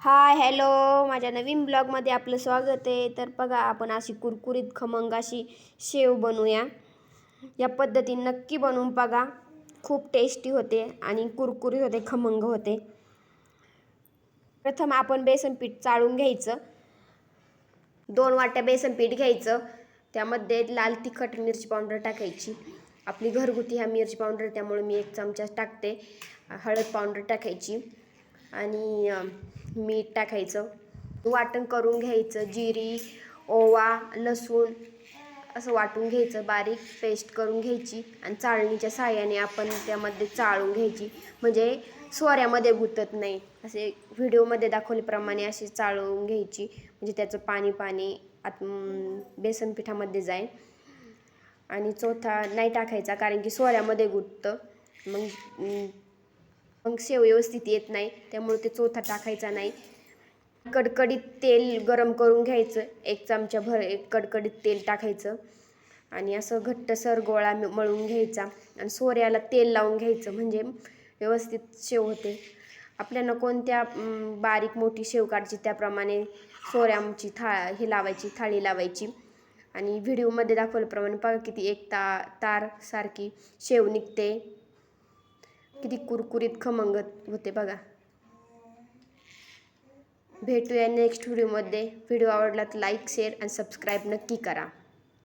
Hi hello, माझ्या नवीन ब्लॉगमध्ये आपलं स्वागत आहे. तर बघा, आपण अशी कुरकुरीत खमंग अशी शेव बनवूया. या पद्धतीने नक्की बनवून बघा. खूप टेस्टी होते आणि कुरकुरीत होते, खमंग होते. प्रथम आपण बेसन पीठ चाळून घ्यायचं. 2 वाट्या बेसन पीठ घ्यायचं. त्यामध्ये लाल तिखट मिरची पावडर टाकायची. आपली घरगुती हा मिरची पावडर, त्यामुळे मी 1 चमचा टाकते. हळद पावडर टाकायची आणि मीठ टाकायचं. वाटण करून घ्यायचं. जिरी, ओवा, लसूण असं वाटून घ्यायचं. बारीक पेस्ट करून घ्यायची आणि चाळणीच्या साहाय्याने आपण त्यामध्ये चाळून घ्यायची, म्हणजे सोऱ्यामध्ये गुंतत नाही. असे व्हिडिओमध्ये दाखवल्याप्रमाणे अशी चाळून घ्यायची, म्हणजे त्याचं पाणी पाणी बेसन पिठामध्ये जाईल. आणि चोथा नाही टाकायचा, कारण की सोऱ्यामध्ये गुंततं. मग शेव व्यवस्थित येत नाही, त्यामुळे ते चोथा टाकायचा नाही. कडकडीत तेल गरम करून घ्यायचं. 1 चमचाभर कडकडीत तेल टाकायचं आणि असं घट्टसर गोळा मळून घ्यायचा आणि सोऱ्याला तेल लावून घ्यायचं, म्हणजे व्यवस्थित शेव होते. आपल्याला कोणत्या बारीक मोठी शेव काढायची त्याप्रमाणे सोऱ्याची लावायची, थाळी लावायची. आणि व्हिडिओमध्ये दाखवल्याप्रमाणे बघा, किती एक तार सारखी शेव निघते. किती कुरकुरीत खमंग होते बघा. भेटूया नेक्स्ट व्हिडिओमध्ये. व्हिडिओ आवडला तर लाईक, शेअर आणि सबस्क्राईब नक्की करा.